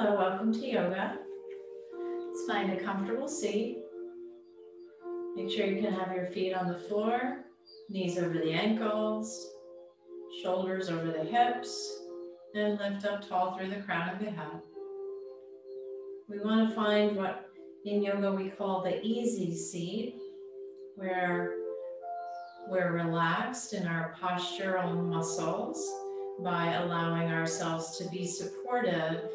Hello, welcome to yoga. Let's find a comfortable seat. Make sure you can have your feet on the floor, knees over the ankles, shoulders over the hips, and lift up tall through the crown of the head. We want to find what in yoga we call the easy seat, where we're relaxed in our postural muscles by allowing ourselves to be supported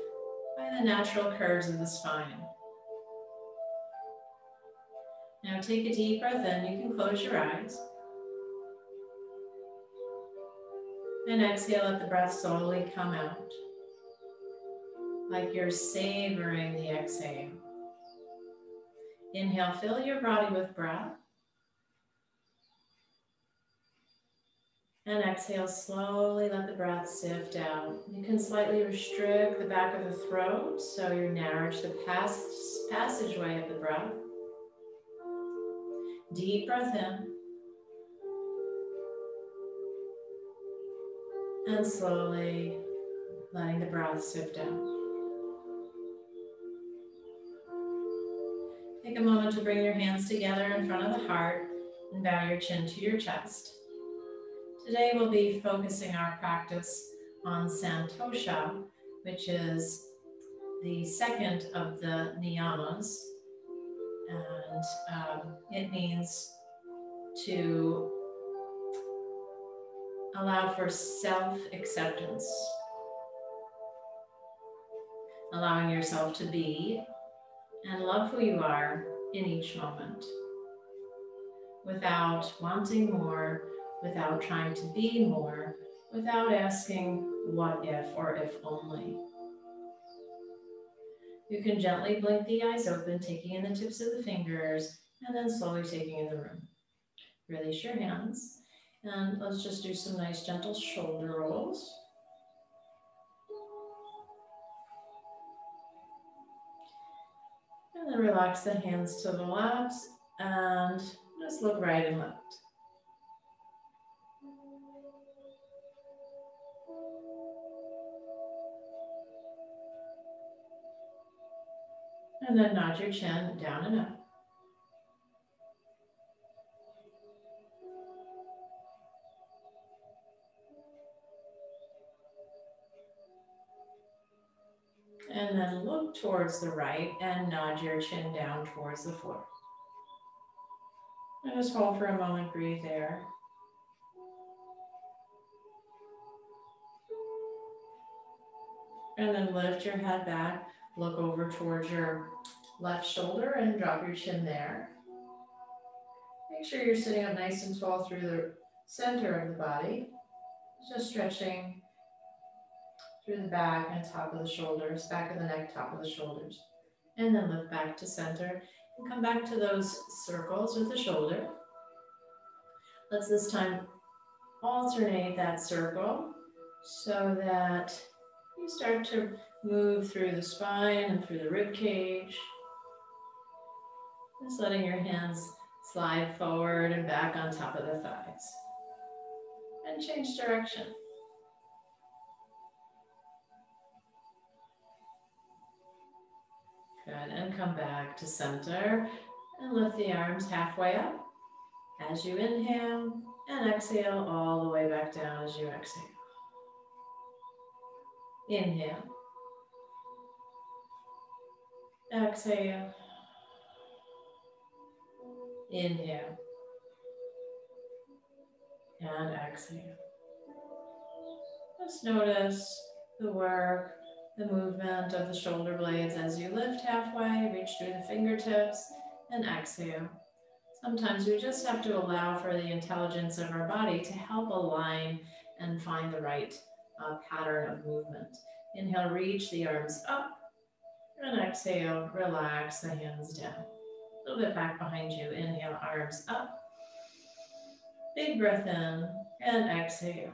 by the natural curves of the spine. Now take a deep breath in. You can close your eyes. And exhale, let the breath slowly come out, like you're savoring the exhale. Inhale, fill your body with breath. And exhale, slowly let the breath sift out. You can slightly restrict the back of the throat so you narrow the passageway of the breath. Deep breath in. And slowly letting the breath sift out. Take a moment to bring your hands together in front of the heart and bow your chin to your chest. Today we'll be focusing our practice on Santosha, which is the second of the niyamas, and it means to allow for self-acceptance, allowing yourself to be and love who you are in each moment, without wanting more, without trying to be more, without asking what if or if only. You can gently blink the eyes open, taking in the tips of the fingers, and then slowly taking in the room. Release your hands, and let's just do some nice gentle shoulder rolls. And then relax the hands to the laps, and just look right and left. And then nod your chin down and up. And then look towards the right and nod your chin down towards the floor. And just hold for a moment, breathe there. And then lift your head back, look over towards your left shoulder and drop your chin there. Make sure you're sitting up nice and tall through the center of the body. Just stretching through the back and top of the shoulders, back of the neck, top of the shoulders. And then lift back to center and come back to those circles with the shoulder. Let's this time alternate that circle so that you start to move through the spine and through the rib cage. Just letting your hands slide forward and back on top of the thighs. And change direction. Good, and come back to center and lift the arms halfway up as you inhale and exhale all the way back down as you exhale. Inhale. Exhale. Inhale. And exhale. Just notice the work, the movement of the shoulder blades as you lift halfway, reach through the fingertips, and exhale. Sometimes we just have to allow for the intelligence of our body to help align and find the right pattern of movement. Inhale, reach the arms up, and exhale, relax the hands down. A little bit back behind you. Inhale, arms up. Big breath in, and exhale.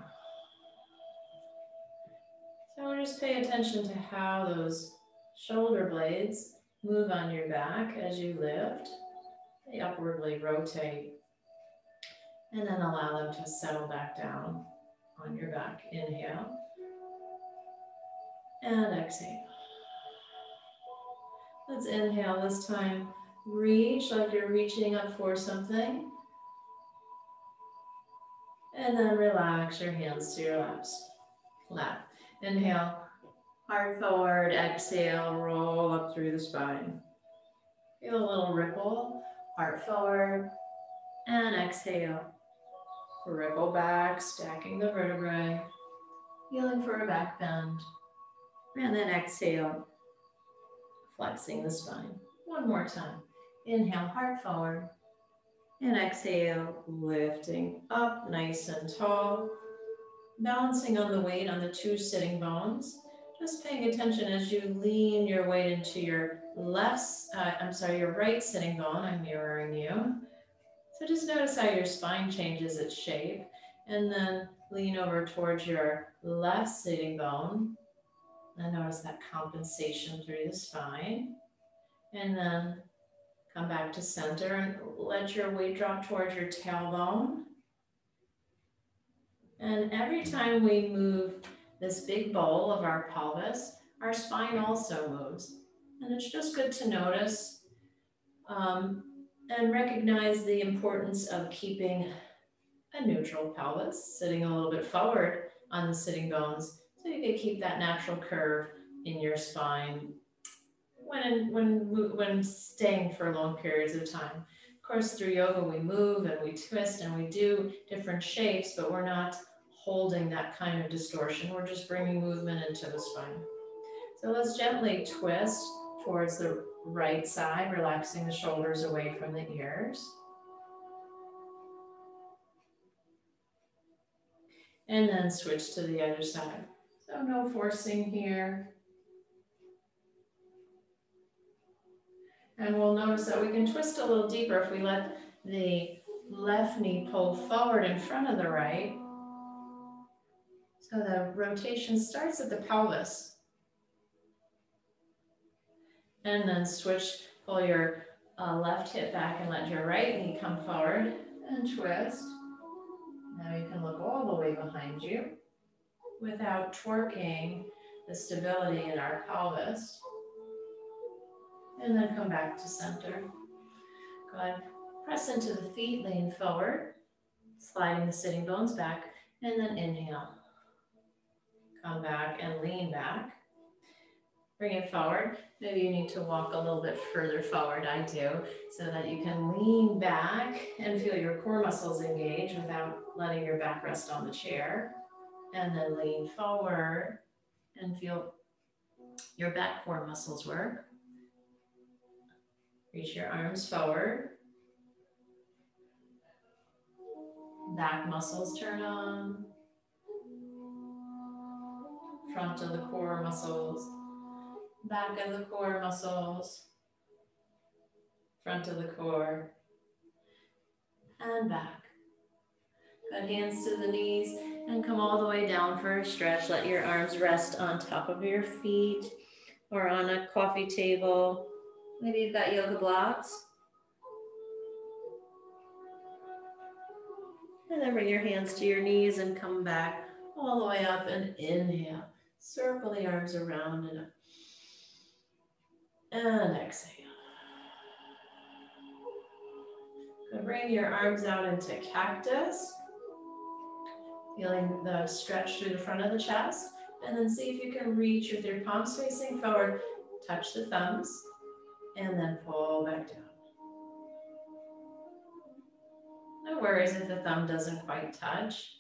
So just pay attention to how those shoulder blades move on your back as you lift. They upwardly rotate, and then allow them to settle back down on your back. Inhale and exhale. Let's inhale this time. Reach like you're reaching up for something. And then relax your hands to your lap. Inhale, heart forward. Exhale, roll up through the spine. Feel a little ripple. Heart forward. And exhale. Ripple back, stacking the vertebrae. Feeling for a back bend. And then exhale, flexing the spine. One more time. Inhale, heart forward. And exhale, lifting up nice and tall. Balancing on the weight on the two sitting bones. Just paying attention as you lean your weight into your your right sitting bone. I'm mirroring you. So just notice how your spine changes its shape. And then lean over towards your left sitting bone. And notice that compensation through the spine. And then come back to center and let your weight drop towards your tailbone. And every time we move this big bowl of our pelvis, our spine also moves. And it's just good to notice and recognize the importance of keeping a neutral pelvis, sitting a little bit forward on the sitting bones, so you can keep that natural curve in your spine when staying for long periods of time. Of course, through yoga, we move and we twist and we do different shapes, but we're not holding that kind of distortion. We're just bringing movement into the spine. So let's gently twist towards the right side, relaxing the shoulders away from the ears. And then switch to the other side. So no forcing here. And we'll notice that we can twist a little deeper if we let the left knee pull forward in front of the right. So the rotation starts at the pelvis. And then switch, pull your left hip back and let your right knee come forward and twist. Now you can look all the way behind you without twerking the stability in our pelvis. And then come back to center. Go ahead, press into the feet, lean forward, sliding the sitting bones back, and then inhale. Come back and lean back. Bring it forward. Maybe you need to walk a little bit further forward, I do, so that you can lean back and feel your core muscles engage without letting your back rest on the chair. And then lean forward and feel your back core muscles work. Reach your arms forward. Back muscles turn on. Front of the core muscles. Back of the core muscles. Front of the core. And back. Good, hands to the knees and come all the way down for a stretch. Let your arms rest on top of your feet or on a coffee table. Maybe you've got yoga blocks. And then bring your hands to your knees and come back all the way up and inhale. Circle the arms around and up. And exhale. Good. Bring your arms out into cactus. Feeling the stretch through the front of the chest. And then see if you can reach with your palms facing forward. Touch the thumbs. And then pull back down. No worries if the thumb doesn't quite touch.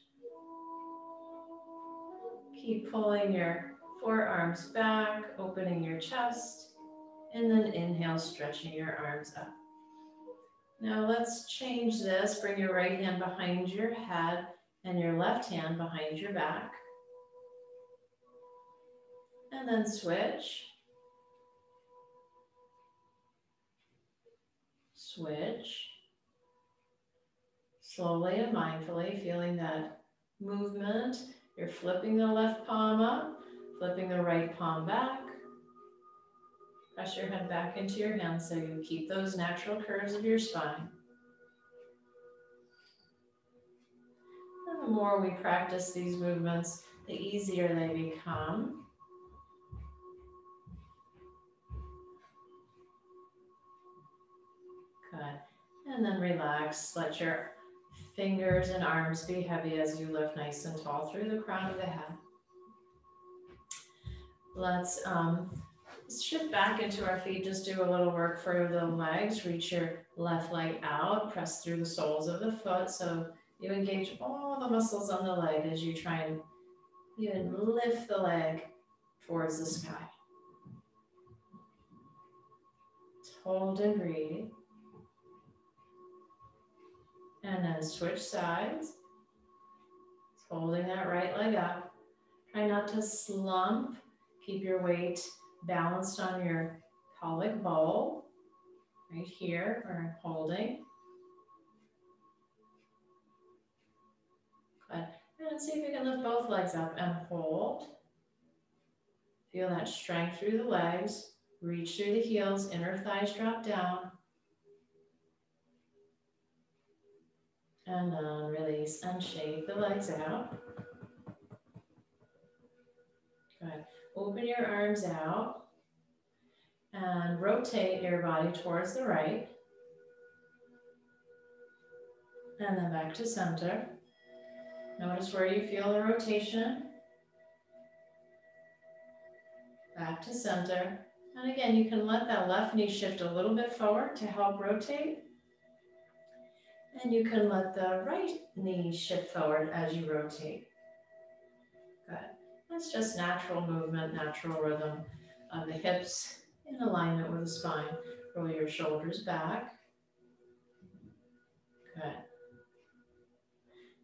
Keep pulling your forearms back, opening your chest, and then inhale, stretching your arms up. Now let's change this. Bring your right hand behind your head and your left hand behind your back. And then switch. Switch. Slowly and mindfully, feeling that movement. You're flipping the left palm up, flipping the right palm back. Press your head back into your hands so you keep those natural curves of your spine. And the more we practice these movements, the easier they become. Good. And then relax. Let your fingers and arms be heavy as you lift nice and tall through the crown of the head. Let's shift back into our feet. Just do a little work for the legs. Reach your left leg out. Press through the soles of the foot so you engage all the muscles on the leg as you try and even lift the leg towards the sky. Hold and breathe. And then switch sides. Holding that right leg up. Try not to slump. Keep your weight balanced on your pelvic bowl. Right here, we're holding. Good. And see if you can lift both legs up and hold. Feel that strength through the legs. Reach through the heels, inner thighs drop down. And then release and shake the legs out. Good. Open your arms out and rotate your body towards the right. And then back to center. Notice where you feel the rotation. Back to center. And again, you can let that left knee shift a little bit forward to help rotate. And you can let the right knee shift forward as you rotate. Good. That's just natural movement, natural rhythm of the hips in alignment with the spine. Roll your shoulders back. Good.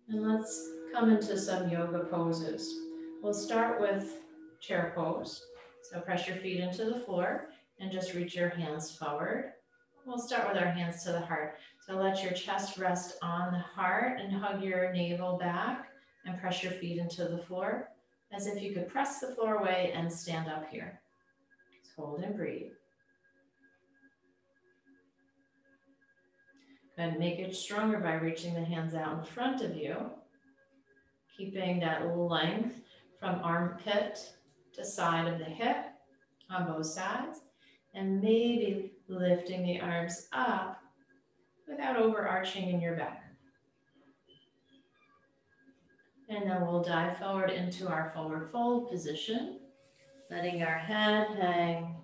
And let's come into some yoga poses. We'll start with chair pose. So press your feet into the floor and just reach your hands forward. We'll start with our hands to the heart. So let your chest rest on the heart and hug your navel back and press your feet into the floor as if you could press the floor away and stand up here. Just hold and breathe. Good. Make it stronger by reaching the hands out in front of you, keeping that length from armpit to side of the hip on both sides, and maybe lifting the arms up without overarching in your back. And then we'll dive forward into our forward fold position, letting our head hang,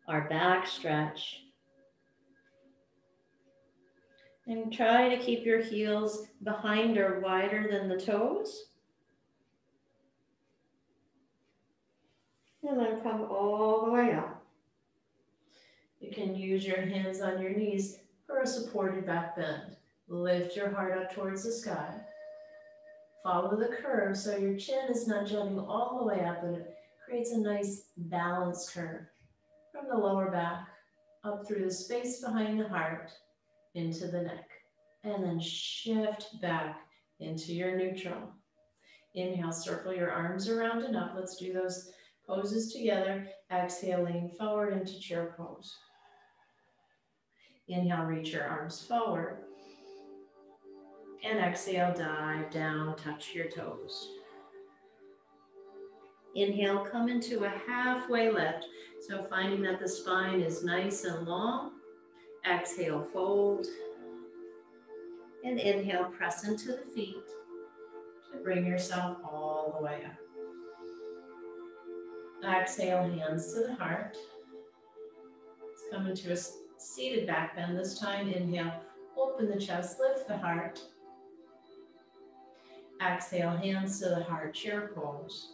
our back stretch. And try to keep your heels behind or wider than the toes. And then come all the way up. You can use your hands on your knees for a supported back bend. Lift your heart up towards the sky. Follow the curve so your chin is not jutting all the way up, but it creates a nice balanced curve from the lower back up through the space behind the heart into the neck. And then shift back into your neutral. Inhale, circle your arms around and up. Let's do those poses together. Exhale, lean forward into chair pose. Inhale, reach your arms forward. And exhale, dive down, touch your toes. Inhale, come into a halfway lift. So finding that the spine is nice and long. Exhale, fold. And inhale, press into the feet to bring yourself all the way up. Exhale, hands to the heart. Let's come into a seated back bend. This time, inhale, open the chest, lift the heart. Exhale, hands to the heart, chair pose.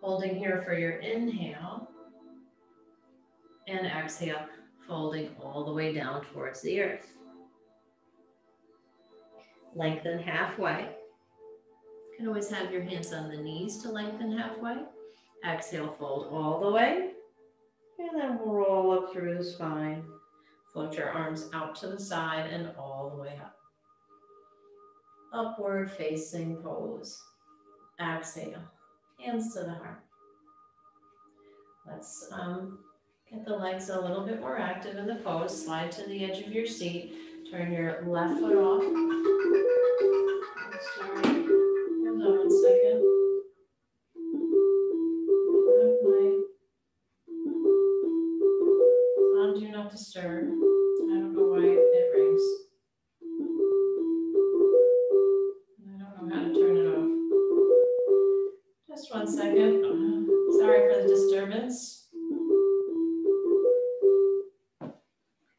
Holding here for your inhale. And exhale, folding all the way down towards the earth. Lengthen halfway. You can always have your hands on the knees to lengthen halfway. Exhale, fold all the way. And then roll up through the spine. Float your arms out to the side and all the way up. Upward facing pose. Exhale, hands to the heart. Let's get the legs a little bit more active in the pose. Slide to the edge of your seat. Turn your left foot off. Sorry. Hold on 1 second. On do not disturb. Just 1 second. Sorry for the disturbance.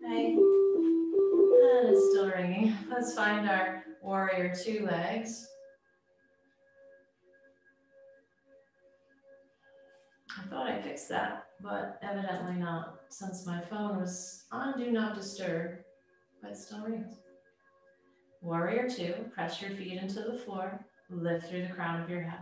Okay. And it's still ringing. Let's find our warrior two legs. I thought I fixed that, but evidently not, since my phone was on Do Not Disturb, but it still rings. Warrior two, press your feet into the floor, lift through the crown of your head.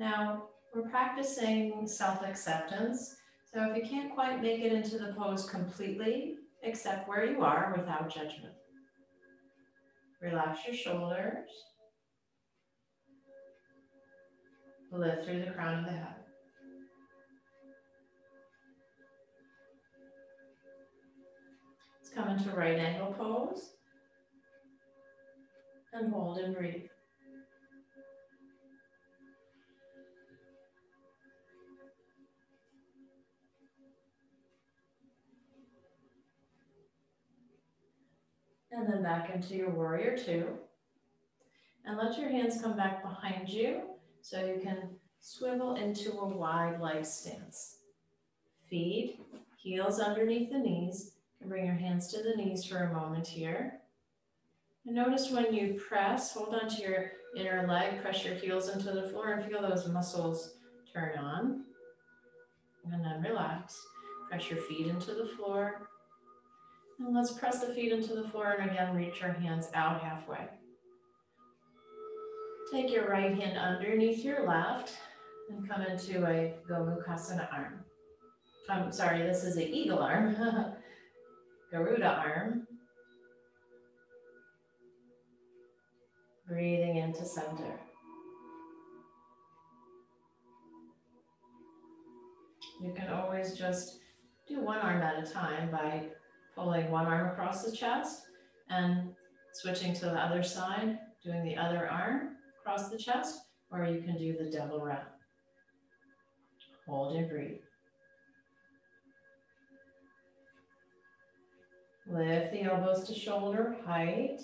Now, we're practicing self-acceptance, so if you can't quite make it into the pose completely, accept where you are without judgment. Relax your shoulders. Lift through the crown of the head. Let's come into right angle pose. And hold and breathe. And then back into your warrior two. And let your hands come back behind you so you can swivel into a wide leg stance. Feet, heels underneath the knees. You can bring your hands to the knees for a moment here. And notice when you press, hold on to your inner leg, press your heels into the floor and feel those muscles turn on. And then relax. Press your feet into the floor. And let's press the feet into the floor and again reach your hands out halfway. Take your right hand underneath your left and come into a Gomukhasana arm. I'm sorry, this is an eagle arm. Garuda arm. Breathing into center. You can always just do one arm at a time by pulling one arm across the chest and switching to the other side, doing the other arm across the chest, or you can do the double round. Hold and breathe. Lift the elbows to shoulder height.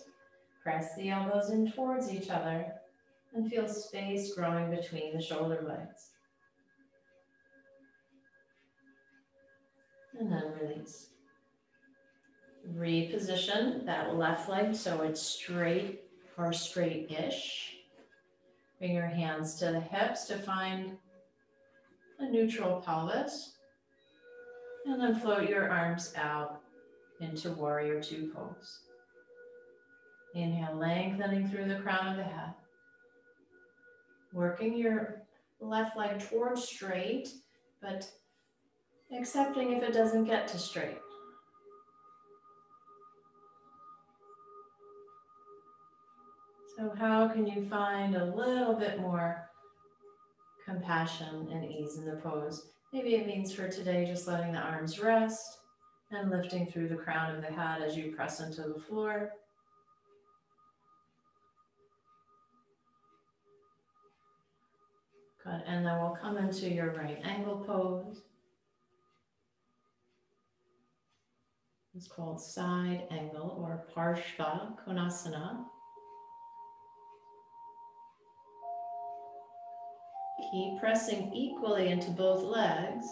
Press the elbows in towards each other and feel space growing between the shoulder blades. And then release. Reposition that left leg so it's straight or straight-ish. Bring your hands to the hips to find a neutral pelvis. And then float your arms out into warrior two pose. Inhale, lengthening through the crown of the head. Working your left leg towards straight, but accepting if it doesn't get to straight. So how can you find a little bit more compassion and ease in the pose? Maybe it means for today just letting the arms rest and lifting through the crown of the head as you press into the floor. Good, and then we'll come into your right angle pose. It's called side angle or Parshva Konasana. Keep pressing equally into both legs.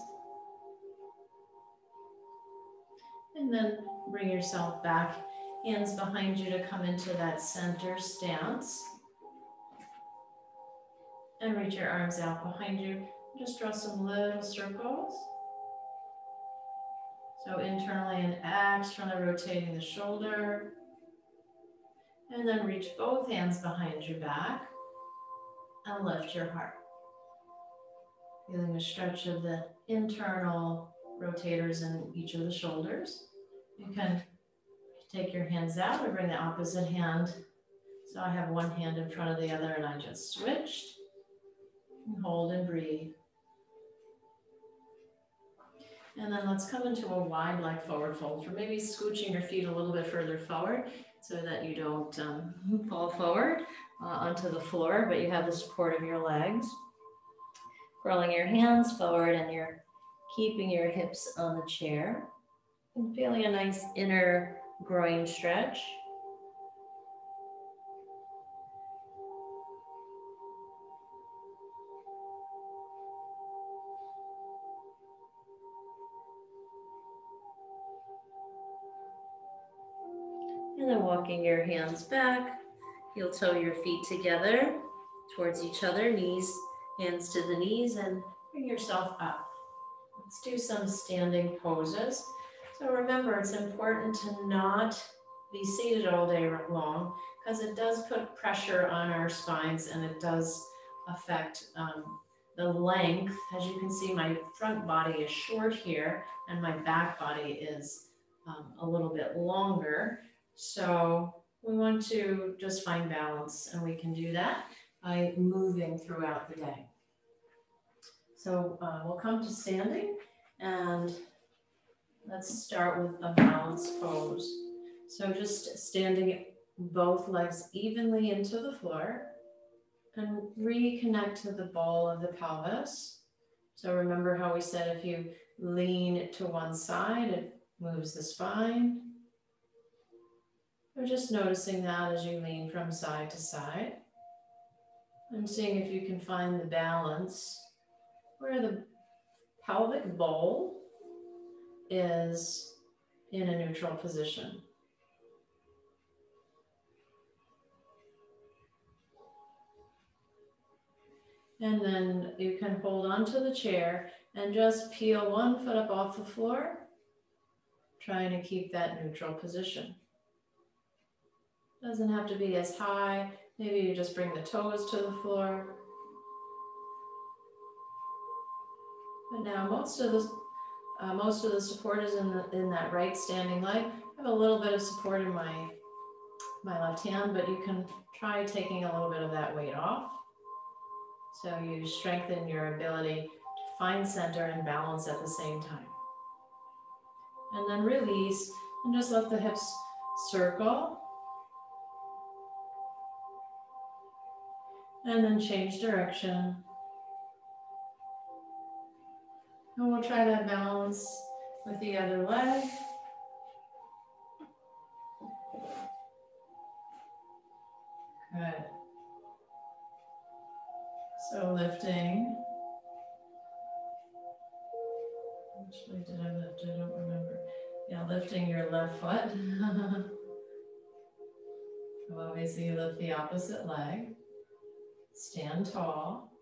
And then bring yourself back, hands behind you to come into that center stance. And reach your arms out behind you. Just draw some little circles. So internally and externally rotating the shoulder. And then reach both hands behind your back and lift your heart. Feeling a stretch of the internal rotators in each of the shoulders. You can take your hands out or bring the opposite hand. So I have one hand in front of the other and I just switched. And hold and breathe. And then let's come into a wide leg forward fold. For maybe scooching your feet a little bit further forward so that you don't fall forward onto the floor, but you have the support of your legs. Rolling your hands forward and you're keeping your hips on the chair. And feeling a nice inner groin stretch. And then walking your hands back, heel toe your feet together towards each other, hands to the knees, and bring yourself up. Let's do some standing poses. So remember, it's important to not be seated all day long because it does put pressure on our spines and it does affect the length. As you can see, my front body is short here and my back body is a little bit longer. So we want to just find balance, and we can do that by moving throughout the day. So we'll come to standing, and let's start with a balance pose. So just standing both legs evenly into the floor and reconnect to the ball of the pelvis. So remember how we said if you lean to one side, it moves the spine. Or just noticing that as you lean from side to side and seeing if you can find the balance where the pelvic bowl is in a neutral position. And then you can hold onto the chair and just peel one foot up off the floor, trying to keep that neutral position. Doesn't have to be as high. Maybe you just bring the toes to the floor. But now most of the support is in that right standing leg. I have a little bit of support in my left hand, but you can try taking a little bit of that weight off. So you strengthen your ability to find center and balance at the same time. And then release and just let the hips circle. And then change direction. And we'll try that balance with the other leg. Good. So lifting. Actually, did I lift? I don't remember. Yeah, lifting your left foot. So obviously you lift the opposite leg. Stand tall.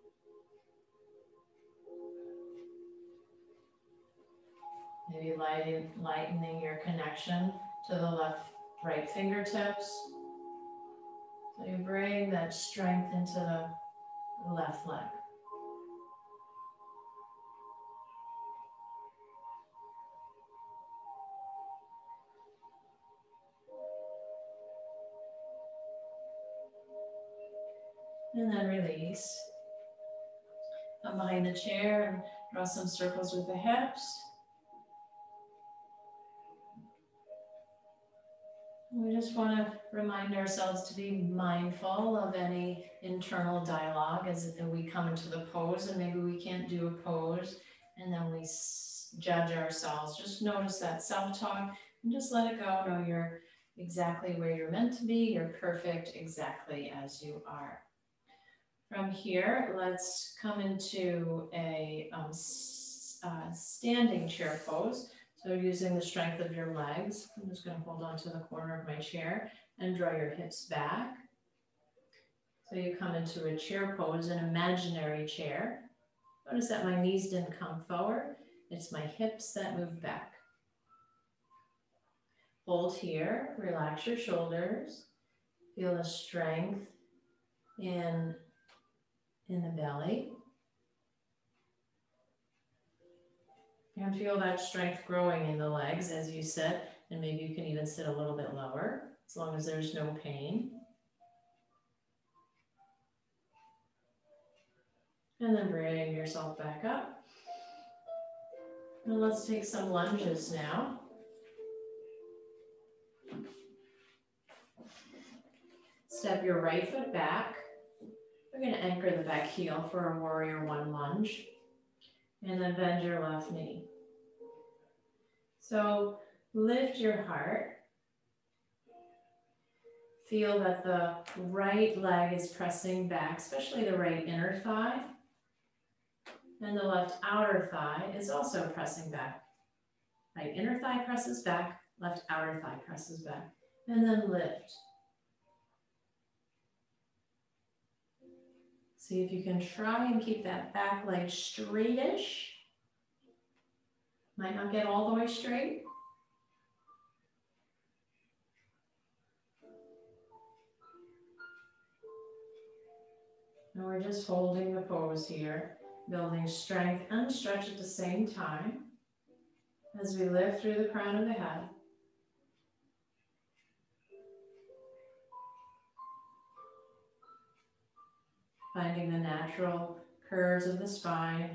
Maybe lightening your connection to the right fingertips. So you bring that strength into the left leg. And then release. Come behind the chair and draw some circles with the hips. We just want to remind ourselves to be mindful of any internal dialogue as we come into the pose, and maybe we can't do a pose and then we judge ourselves. Just notice that self-talk and just let it go. Know you're exactly where you're meant to be. You're perfect exactly as you are. From here, let's come into a standing chair pose. So using the strength of your legs, I'm just going to hold on to the corner of my chair and draw your hips back. So you come into a chair pose, an imaginary chair. Notice that my knees didn't come forward. It's my hips that move back. Hold here, relax your shoulders. Feel the strength in the belly. And feel that strength growing in the legs as you sit, and maybe you can even sit a little bit lower as long as there's no pain. And then bring yourself back up. And let's take some lunges now. Step your right foot back. We're going to anchor the back heel for a warrior one lunge. And then bend your left knee. So lift your heart. Feel that the right leg is pressing back, especially the right inner thigh. And the left outer thigh is also pressing back. Right inner thigh presses back, left outer thigh presses back. and then lift. See if you can try and keep that back leg straightish. Might not get all the way straight. And we're just holding the pose here, building strength and stretch at the same time as we lift through the crown of the head. Finding the natural curves of the spine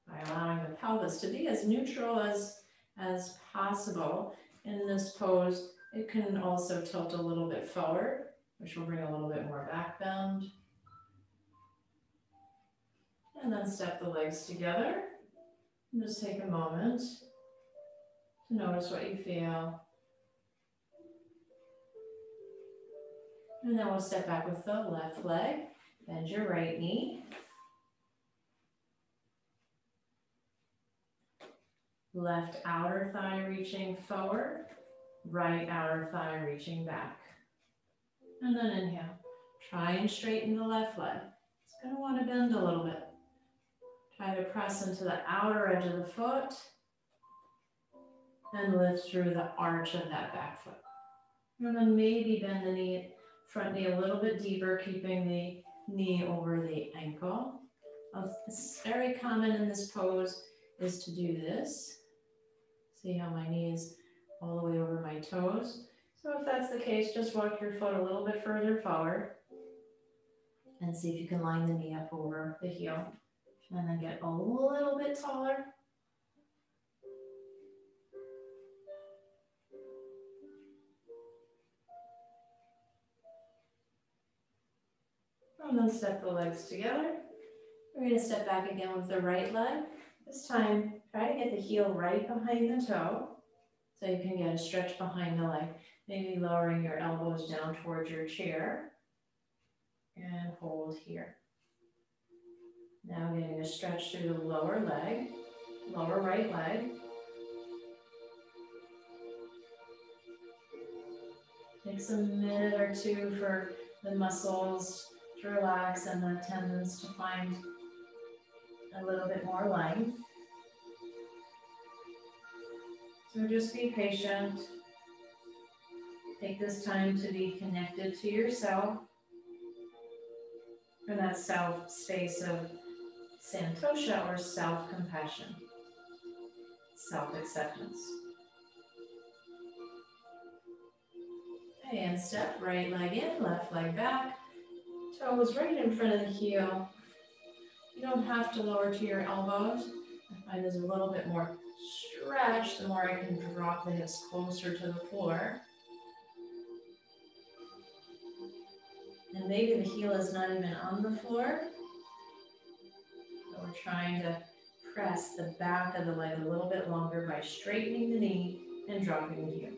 by allowing the pelvis to be as neutral as possible. In this pose, it can also tilt a little bit forward, which will bring a little bit more back bend. And then step the legs together. And just take a moment to notice what you feel. And then we'll step back with the left leg. Bend your right knee. Left outer thigh reaching forward. Right outer thigh reaching back. And then inhale. Try and straighten the left leg. It's going to want to bend a little bit. Try to press into the outer edge of the foot. And lift through the arch of that back foot. And then maybe bend the knee, front knee a little bit deeper, keeping the knee over the ankle. It's very common in this pose is to do this. See how my knee is all the way over my toes. So if that's the case, just walk your foot a little bit further forward and see if you can line the knee up over the heel. And then get a little bit taller. And then step the legs together. We're going to step back again with the right leg. This time, try to get the heel right behind the toe so you can get a stretch behind the leg. Maybe lowering your elbows down towards your chair. And hold here. Now getting a stretch through the lower leg, lower right leg. Takes a minute or two for the muscles to relax and the tendons to find a little bit more length. So just be patient. Take this time to be connected to yourself. And that self space of santosha or self-compassion, self-acceptance. And step, right leg in, left leg back. Toes right in front of the heel. You don't have to lower to your elbows. I find there's a little bit more stretch, the more I can drop the hips closer to the floor. And maybe the heel is not even on the floor. So we're trying to press the back of the leg a little bit longer by straightening the knee and dropping the heel.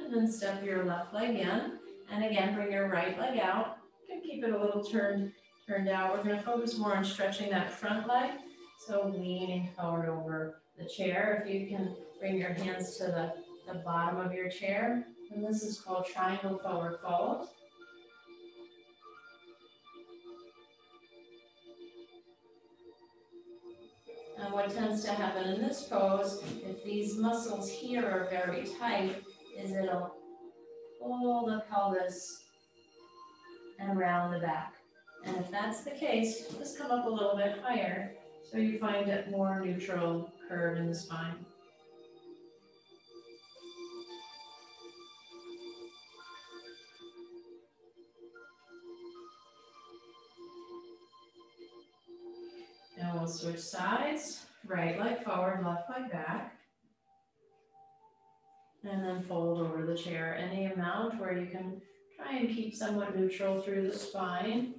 And then step your left leg in. And again, bring your right leg out. You can keep it a little turned out. We're going to focus more on stretching that front leg. So leaning forward over the chair. If you can bring your hands to the bottom of your chair. And this is called triangle forward fold. And what tends to happen in this pose, if these muscles here are very tight, is it'll pull the pelvis and round the back. And if that's the case, just come up a little bit higher so you find a more neutral curve in the spine. Now we'll switch sides, right leg forward, left leg back. And then fold over the chair any amount where you can try and keep somewhat neutral through the spine.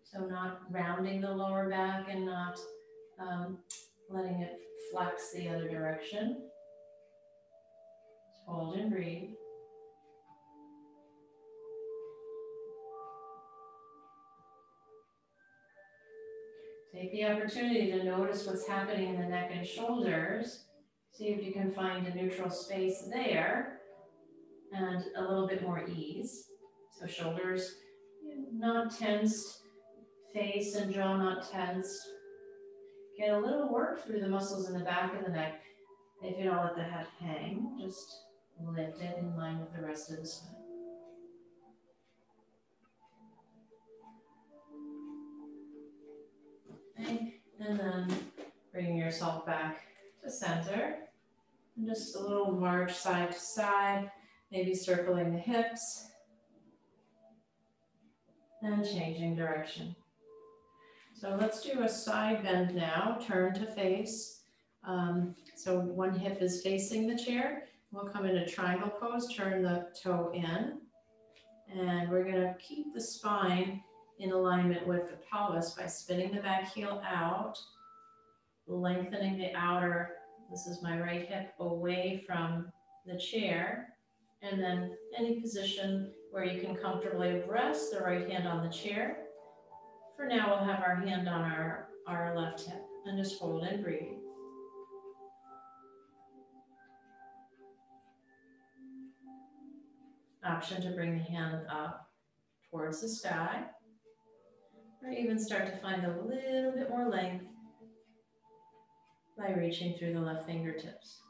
So not rounding the lower back and not letting it flex the other direction. Just hold and breathe. Take the opportunity to notice what's happening in the neck and shoulders. See if you can find a neutral space there and a little bit more ease. So shoulders not tensed, face and jaw not tensed. Get a little work through the muscles in the back of the neck. If you don't let the head hang, just lift it in line with the rest of the spine. Okay. And then bringing yourself back to center. And just a little march side to side, maybe circling the hips. And changing direction. So let's do a side bend now, turn to face. So one hip is facing the chair. We'll come into triangle pose, turn the toe in. And we're gonna keep the spine in alignment with the pelvis by spinning the back heel out, lengthening the outer, this is my right hip, away from the chair. And then any position where you can comfortably rest the right hand on the chair. For now, we'll have our hand on our left hip and just hold and breathe. Option to bring the hand up towards the sky, or even start to find a little bit more length by reaching through the left fingertips.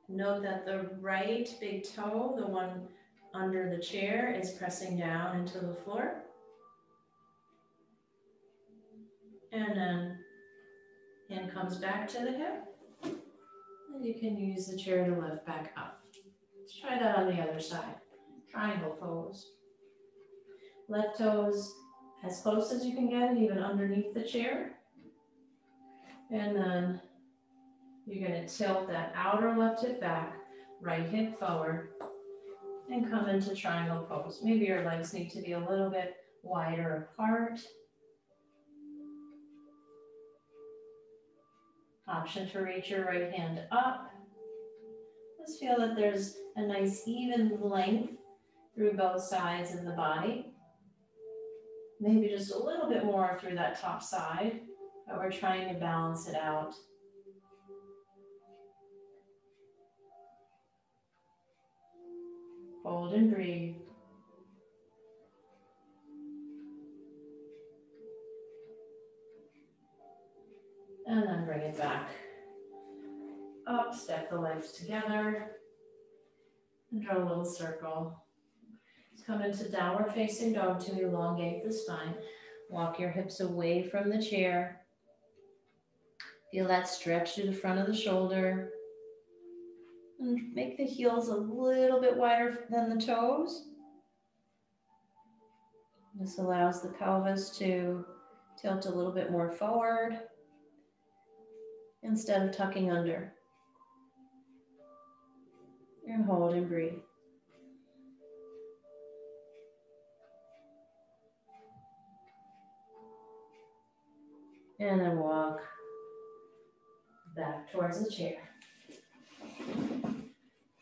Note that the right big toe, the one under the chair, is pressing down into the floor. And then hand comes back to the hip. And you can use the chair to lift back up. Let's try that on the other side. Triangle pose. Left toes as close as you can get, even underneath the chair. And then you're going to tilt that outer left hip back, right hip forward, and come into triangle pose. Maybe your legs need to be a little bit wider apart. Option to reach your right hand up. Just feel that there's a nice even length through both sides of the body. Maybe just a little bit more through that top side, but we're trying to balance it out. Hold and breathe. And then bring it back up, step the legs together, and draw a little circle. Let's come into downward facing dog to elongate the spine. Walk your hips away from the chair. Feel that stretch through the front of the shoulder. And make the heels a little bit wider than the toes. This allows the pelvis to tilt a little bit more forward instead of tucking under. And hold and breathe. And then walk back towards the chair.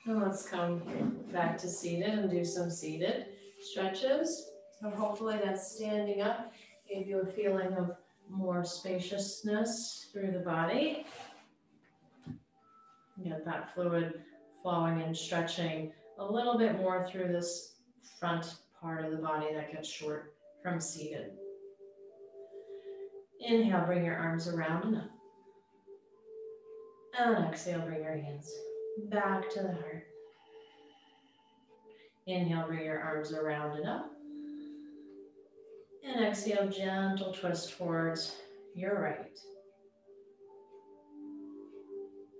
And let's come back to seated and do some seated stretches. So hopefully that's standing up gave you a feeling of more spaciousness through the body. Get that fluid flowing and stretching a little bit more through this front part of the body that gets short from seated. Inhale, bring your arms around and up. And exhale, bring your hands back to the heart. Inhale, bring your arms around and up. And exhale, gentle twist towards your right.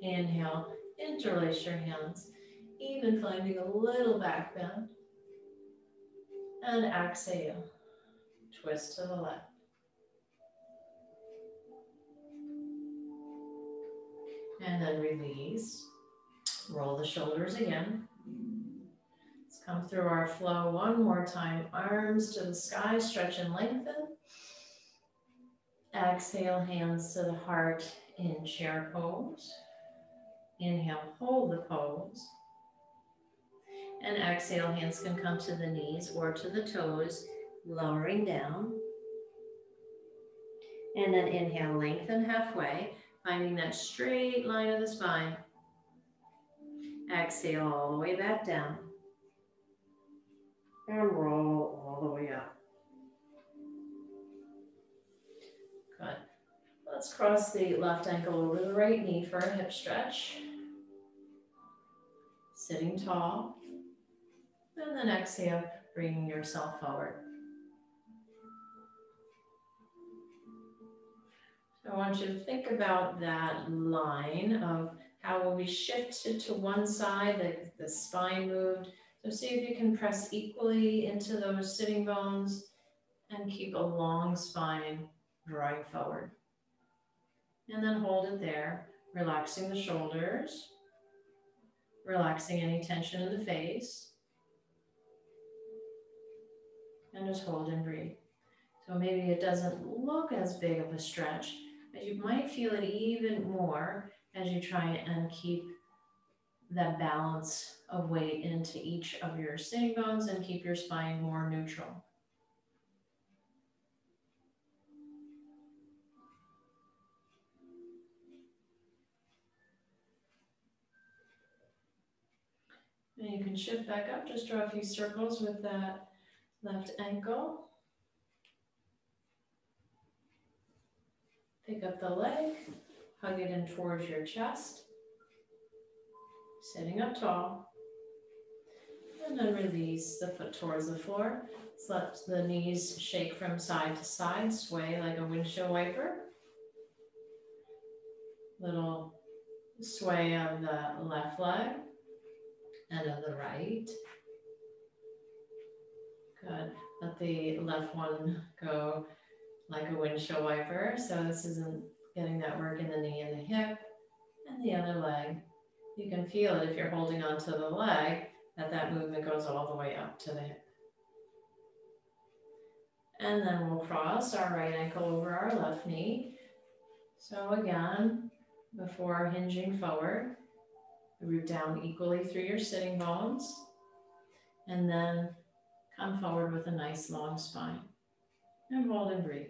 Inhale, interlace your hands, even finding a little back bend. And exhale, twist to the left. And then release. Roll the shoulders again. Let's come through our flow one more time. Arms to the sky, stretch and lengthen. Exhale, hands to the heart in chair pose. Inhale, hold the pose. And exhale, hands can come to the knees or to the toes. lowering down. And then inhale, lengthen halfway, finding that straight line of the spine. Exhale all the way back down. And roll all the way up. Good. Let's cross the left ankle over the right knee for a hip stretch. Sitting tall. And then exhale, bringing yourself forward. So I want you to think about that line of how when we shifted to one side, the spine moved. So see if you can press equally into those sitting bones and keep a long spine drawing forward. And then hold it there, relaxing the shoulders, relaxing any tension in the face. And just hold and breathe. So maybe it doesn't look as big of a stretch, but you might feel it even more as you try and keep that balance of weight into each of your sitting bones and keep your spine more neutral. And you can shift back up, just draw a few circles with that left ankle. Pick up the leg, hug it in towards your chest. Sitting up tall. And then release the foot towards the floor. Let's let the knees shake from side to side, sway like a windshield wiper. Little sway of the left leg and of the right. Good. Let the left one go like a windshield wiper. So this isn't getting that work in the knee and the hip. And the other leg. You can feel it if you're holding onto the leg, that movement goes all the way up to the hip. And then we'll cross our right ankle over our left knee. So again, before hinging forward, root down equally through your sitting bones. And then come forward with a nice long spine. And hold and breathe.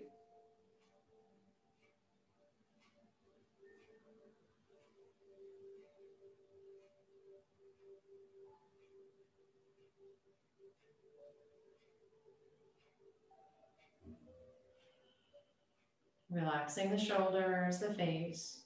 Relaxing the shoulders, the face.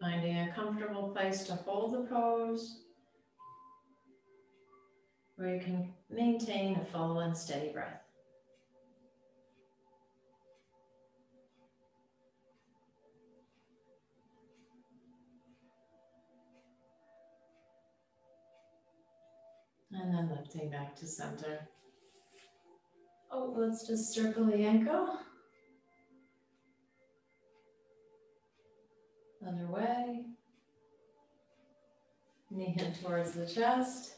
Finding a comfortable place to hold the pose, where you can maintain a full and steady breath. And then lifting back to center. Oh, let's just circle the ankle. Other way. Knee in towards the chest.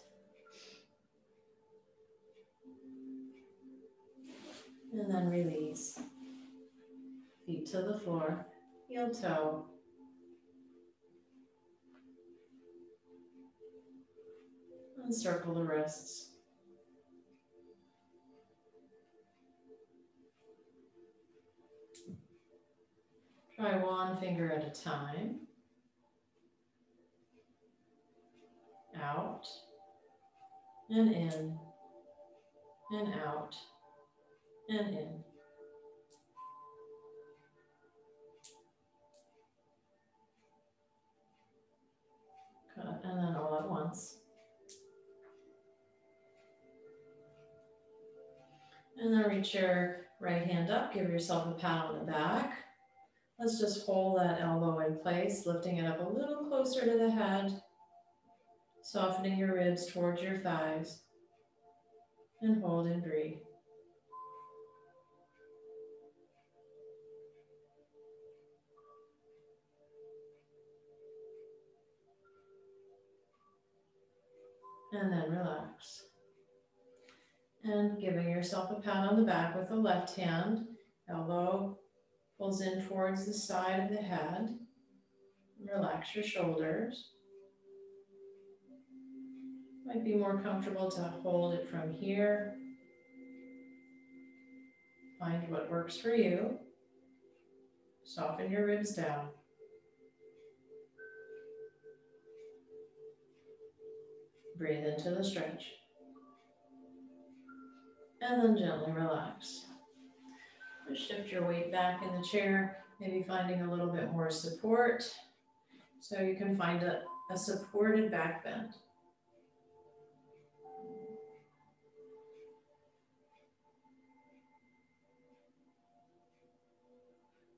And then release. Feet to the floor, heel toe. And circle the wrists. Try one finger at a time. Out and in and out and in. Good. And then all at once. And then reach your right hand up, give yourself a pat on the back. Let's just hold that elbow in place, lifting it up a little closer to the head, softening your ribs towards your thighs, and hold and breathe. And then relax. And giving yourself a pat on the back with the left hand. Elbow pulls in towards the side of the head. Relax your shoulders. Might be more comfortable to hold it from here. Find what works for you. Soften your ribs down. Breathe into the stretch. And then gently relax. Just shift your weight back in the chair, maybe finding a little bit more support. So you can find a supported back bend.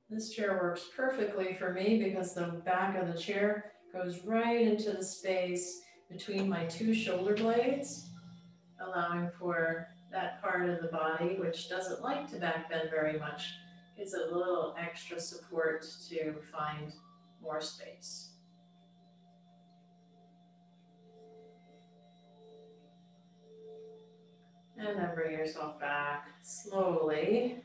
This chair works perfectly for me because the back of the chair goes right into the space between my two shoulder blades, allowing for that part of the body which doesn't like to back bend very much, gives it a little extra support to find more space. And then bring yourself back slowly.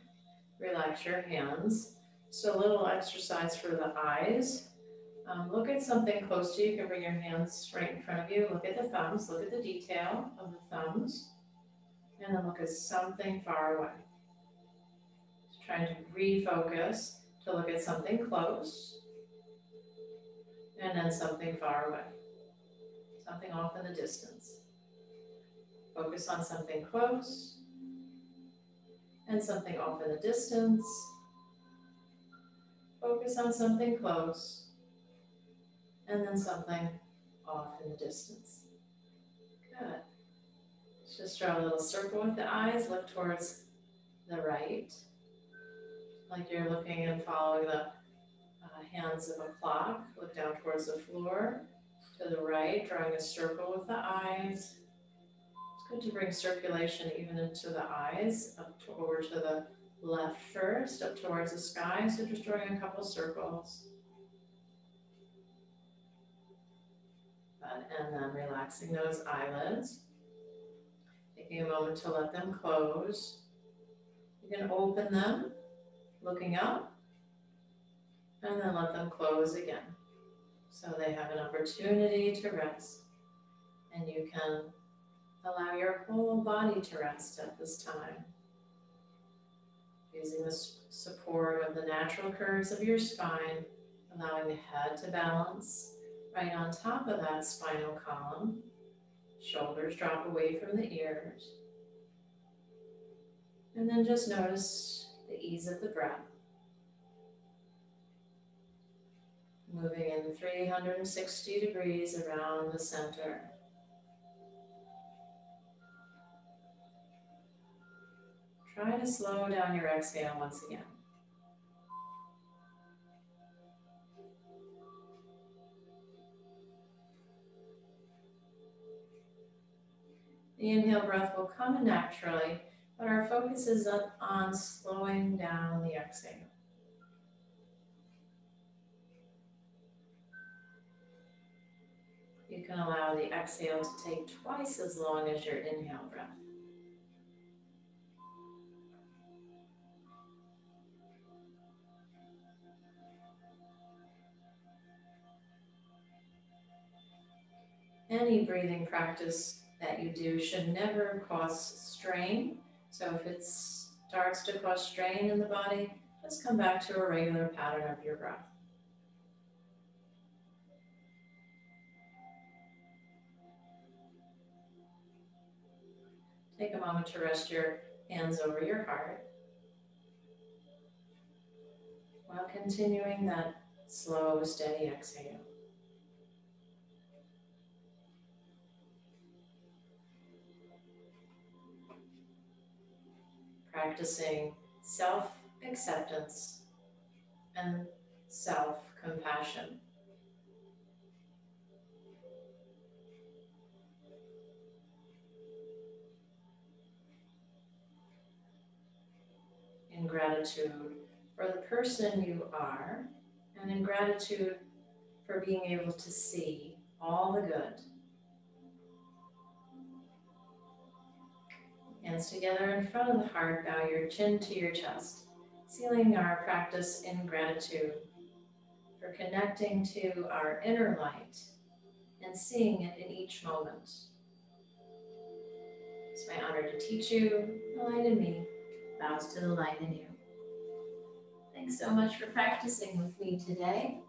Relax your hands. So a little exercise for the eyes. Look at something close to you. You can bring your hands right in front of you. Look at the thumbs. Look at the detail of the thumbs. And then look at something far away. Just trying to refocus to look at something close. And then something far away. Something off in the distance. Focus on something close. And something off in the distance. Focus on something close. And then something off in the distance. Good. Let's just draw a little circle with the eyes. Look towards the right, like you're looking and following the hands of a clock. Look down towards the floor. To the right, drawing a circle with the eyes. It's good to bring circulation even into the eyes, over to the left first, up towards the sky. So just drawing a couple circles. And then relaxing those eyelids. Taking a moment to let them close. You can open them, looking up, and then let them close again. So they have an opportunity to rest. And you can allow your whole body to rest at this time. Using the support of the natural curves of your spine, allowing the head to balance right on top of that spinal column. Shoulders drop away from the ears. And then just notice the ease of the breath. Moving in 360 degrees around the center. Try to slow down your exhale once again. The inhale breath will come naturally, but our focus is on slowing down the exhale. You can allow the exhale to take twice as long as your inhale breath. Any breathing practice that you do should never cause strain. So if it starts to cause strain in the body, just come back to a regular pattern of your breath. Take a moment to rest your hands over your heart while continuing that slow, steady exhale. Practicing self-acceptance and self-compassion. In gratitude for the person you are, and in gratitude for being able to see all the good hands together in front of the heart, bow your chin to your chest, sealing our practice in gratitude for connecting to our inner light and seeing it in each moment. It's my honor to teach you. The light in me bows to the light in you. Thanks so much for practicing with me today.